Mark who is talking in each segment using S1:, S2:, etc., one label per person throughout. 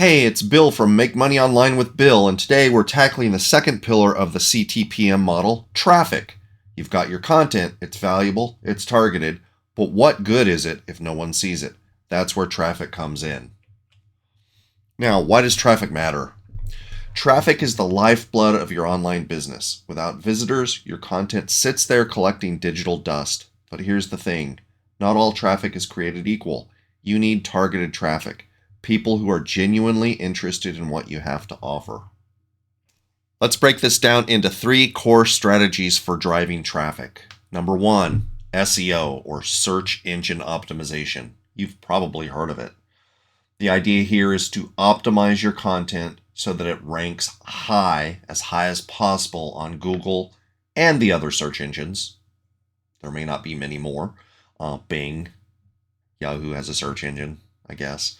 S1: Hey, it's Bill from Make Money Online with Bill, and today we're tackling the second pillar of the CTPM model, traffic. You've got your content, it's valuable, it's targeted, but what good is it if no one sees it? That's where traffic comes in. Now, why does traffic matter? Traffic is the lifeblood of your online business. Without visitors, your content sits there collecting digital dust. But here's the thing, not all traffic is created equal. You need targeted traffic. People who are genuinely interested in what you have to offer. Let's break this down into 3 core strategies for driving traffic. Number 1, SEO, or search engine optimization. You've probably heard of it. The idea here is to optimize your content so that it ranks high as possible on Google and the other search engines. There may not be many more. Bing, Yahoo has a search engine, I guess.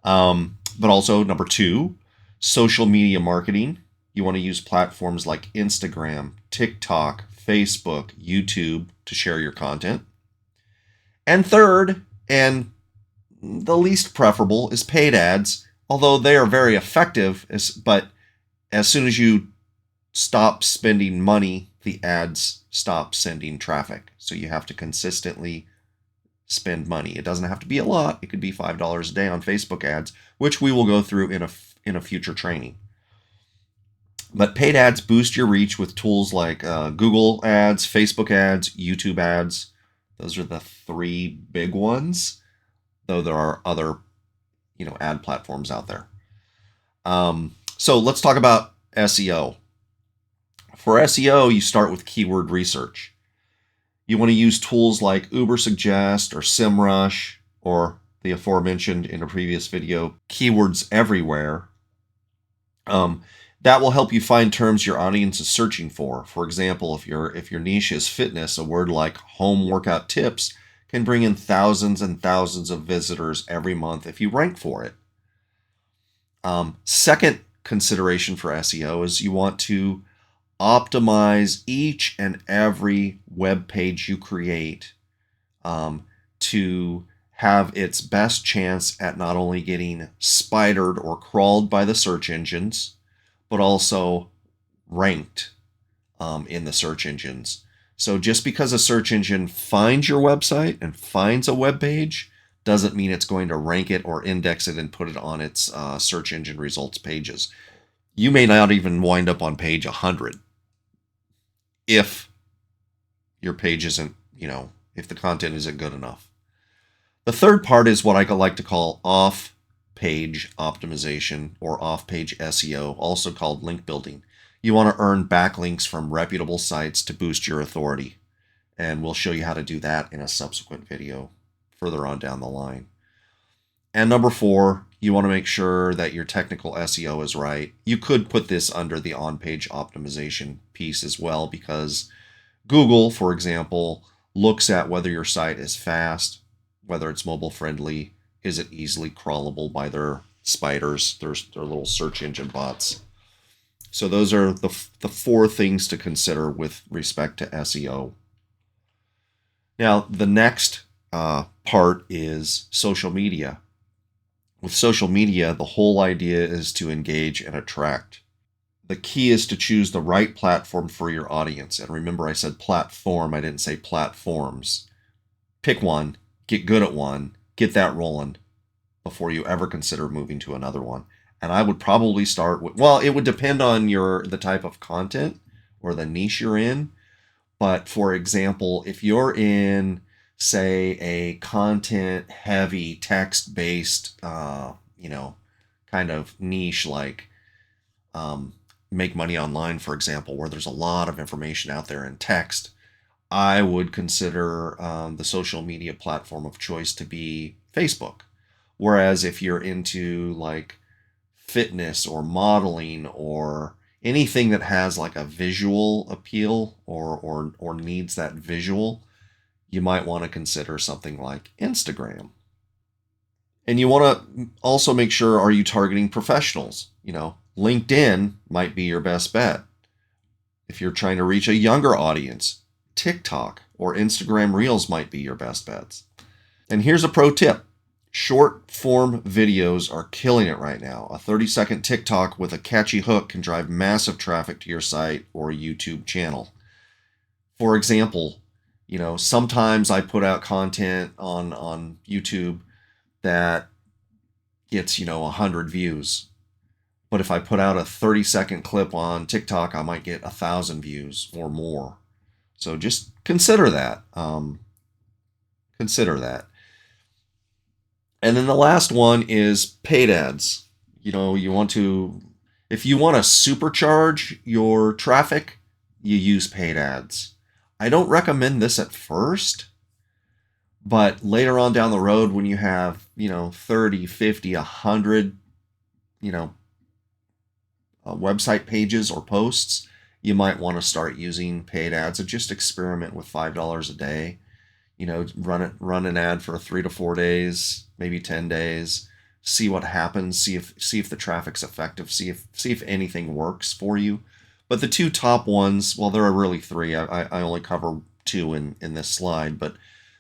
S1: But also, number 2, social media marketing. You want to use platforms like Instagram, TikTok, Facebook, YouTube to share your content. And third, and the least preferable, is paid ads, although they are very effective, but as soon as you stop spending money, the ads stop sending traffic. So you have to consistently spend money. It doesn't have to be a lot. It could be $5 a day on Facebook ads, which we will go through in a future training. But paid ads boost your reach with tools like Google ads, Facebook ads, YouTube ads. Those are the 3 big ones, though there are other, ad platforms out there. So let's talk about SEO. For SEO, you start with keyword research. You want to use tools like Ubersuggest or SEMrush, or the aforementioned in a previous video, Keywords Everywhere. That will help you find terms your audience is searching for. For example, if your niche is fitness, a word like home workout tips can bring in thousands and thousands of visitors every month if you rank for it. Second consideration for SEO is you want to optimize each and every web page you create to have its best chance at not only getting spidered or crawled by the search engines, but also ranked in the search engines. So just because a search engine finds your website and finds a web page doesn't mean it's going to rank it or index it and put it on its search engine results pages. You may not even wind up on page 100 if your page isn't, if the content isn't good enough. The third part is what I like to call off-page optimization or off-page SEO, also called link building. You want to earn backlinks from reputable sites to boost your authority. And we'll show you how to do that in a subsequent video further on down the line. And number 4, you want to make sure that your technical SEO is right. You could put this under the on-page optimization piece as well, because Google, for example, looks at whether your site is fast, whether it's mobile friendly, is it easily crawlable by their spiders, their little search engine bots. So those are the 4 things to consider with respect to SEO. Now, the next part is social media. With social media, the whole idea is to engage and attract. The key is to choose the right platform for your audience. And remember, I said platform, I didn't say platforms. Pick one, get good at one, get that rolling before you ever consider moving to another one. And I would probably start with, well, it would depend on the type of content or the niche you're in. But for example, if you're in, say, a content-heavy, text-based, kind of niche like Make Money Online, for example, where there's a lot of information out there in text, I would consider the social media platform of choice to be Facebook. Whereas if you're into like fitness or modeling or anything that has like a visual appeal or needs that visual, you might want to consider something like Instagram. And you want to also make sure, are you targeting professionals? LinkedIn might be your best bet. If you're trying to reach a younger audience, TikTok or Instagram Reels might be your best bets. And here's a pro tip. Short form videos are killing it right now. A 30-second TikTok with a catchy hook can drive massive traffic to your site or YouTube channel. For example, sometimes I put out content on YouTube that gets, 100 views. But if I put out a 30-second clip on TikTok, I might get 1,000 views or more. So just consider that. Consider that. And then the last one is paid ads. If you want to supercharge your traffic, you use paid ads. I don't recommend this at first, but later on down the road, when you have, 30, 50, 100, website pages or posts, you might want to start using paid ads and just experiment with $5 a day. Run an ad for 3 to 4 days, maybe 10 days, see what happens, see if the traffic's effective, see if anything works for you. But the two top ones, well, there are really three. I only cover two in this slide, but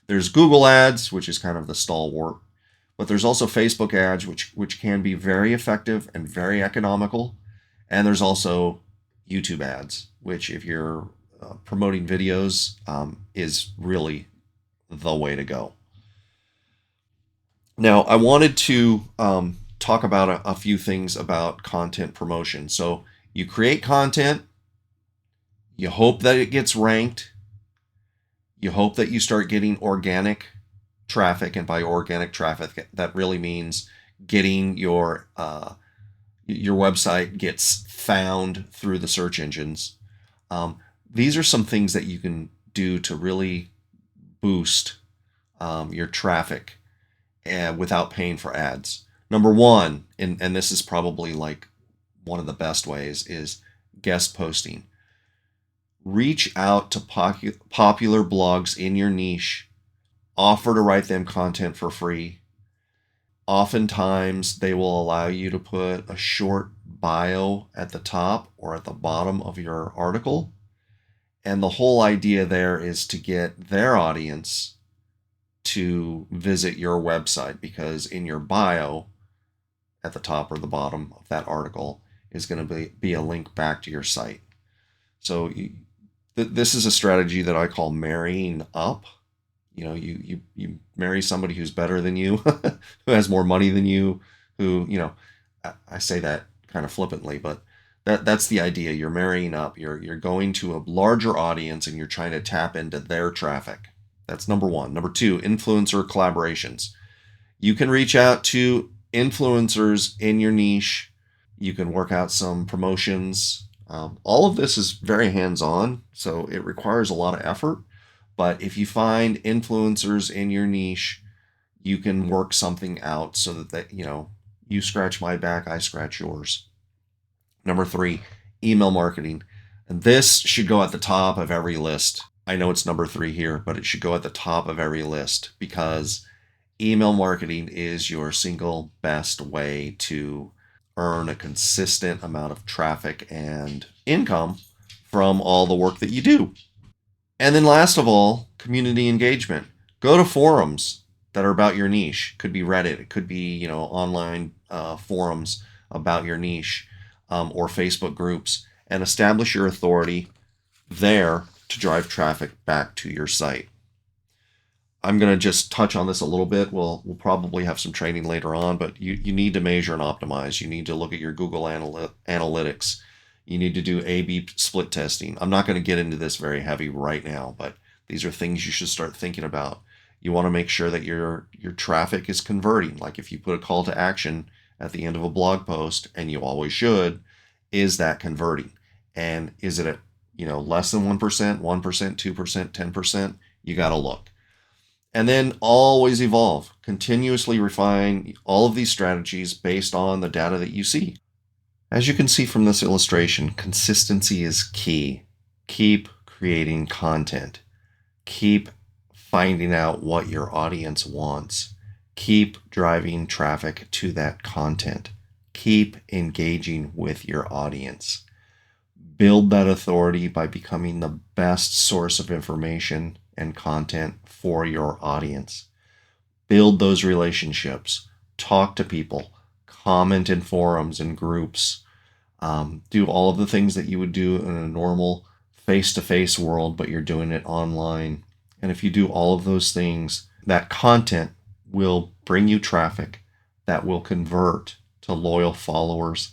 S1: there's Google ads, which is kind of the stalwart, but there's also Facebook ads, which can be very effective and very economical. And there's also YouTube ads, which if you're promoting videos, is really the way to go. Now, I wanted to talk about a few things about content promotion. So you create content, you hope that it gets ranked, you hope that you start getting organic traffic, and by organic traffic, that really means getting your website gets found through the search engines. These are some things that you can do to really boost your traffic without paying for ads. Number one, and this is probably like one of the best ways, is guest posting. Reach out to popular blogs in your niche. Offer to write them content for free. Oftentimes, they will allow you to put a short bio at the top or at the bottom of your article. And the whole idea there is to get their audience to visit your website, because in your bio at the top or the bottom of that article is going to be a link back to your site. So this is a strategy that I call marrying up. You marry somebody who's better than you, who has more money than you, who, I say that kind of flippantly, but that's the idea. You're marrying up. You're going to a larger audience and you're trying to tap into their traffic. That's number one. Number two, influencer collaborations. You can reach out to influencers in your niche. You can work out some promotions. All of this is very hands-on, so it requires a lot of effort. But if you find influencers in your niche, you can work something out so that you scratch my back, I scratch yours. Number three, email marketing. And this should go at the top of every list. I know it's number 3 here, but it should go at the top of every list, because email marketing is your single best way to earn a consistent amount of traffic and income from all the work that you do. And then last of all, community engagement. Go to forums that are about your niche. Could be Reddit, it could be, online forums about your niche, or Facebook groups, and establish your authority there to drive traffic back to your site. I'm going to just touch on this a little bit. We'll probably have some training later on, but you need to measure and optimize. You need to look at your Google Analytics. You need to do A/B split testing. I'm not going to get into this very heavy right now, but these are things you should start thinking about. You want to make sure that your traffic is converting. Like if you put a call to action at the end of a blog post, and you always should, is that converting? And is it at less than 1%, 1%, 2%, 10%? You got to look. And then always evolve, continuously refine all of these strategies based on the data that you see. As you can see from this illustration, consistency is key. Keep creating content. Keep finding out what your audience wants. Keep driving traffic to that content. Keep engaging with your audience. Build that authority by becoming the best source of information and content for your audience. Build those relationships. Talk to people. Comment in forums and groups. Do all of the things that you would do in a normal face-to-face world, but you're doing it online. And if you do all of those things, that content will bring you traffic that will convert to loyal followers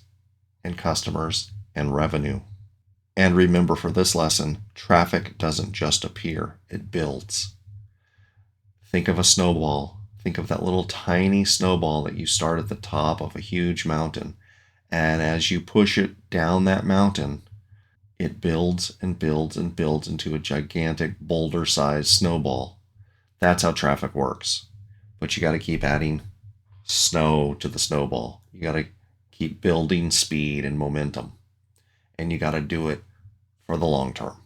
S1: and customers and revenue. And remember, for this lesson, traffic doesn't just appear, it builds. Think of a snowball. Think of that little tiny snowball that you start at the top of a huge mountain. And as you push it down that mountain, it builds and builds and builds into a gigantic boulder-sized snowball. That's how traffic works. But you got to keep adding snow to the snowball. You got to keep building speed and momentum. And you got to do it for the long term.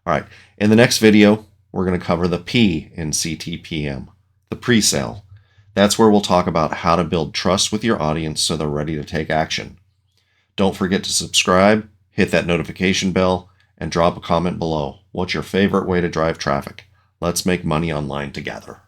S1: All right. In the next video, we're going to cover the P in CTPM, the pre-sale. That's where we'll talk about how to build trust with your audience so they're ready to take action. Don't forget to subscribe, hit that notification bell, and drop a comment below. What's your favorite way to drive traffic? Let's make money online together.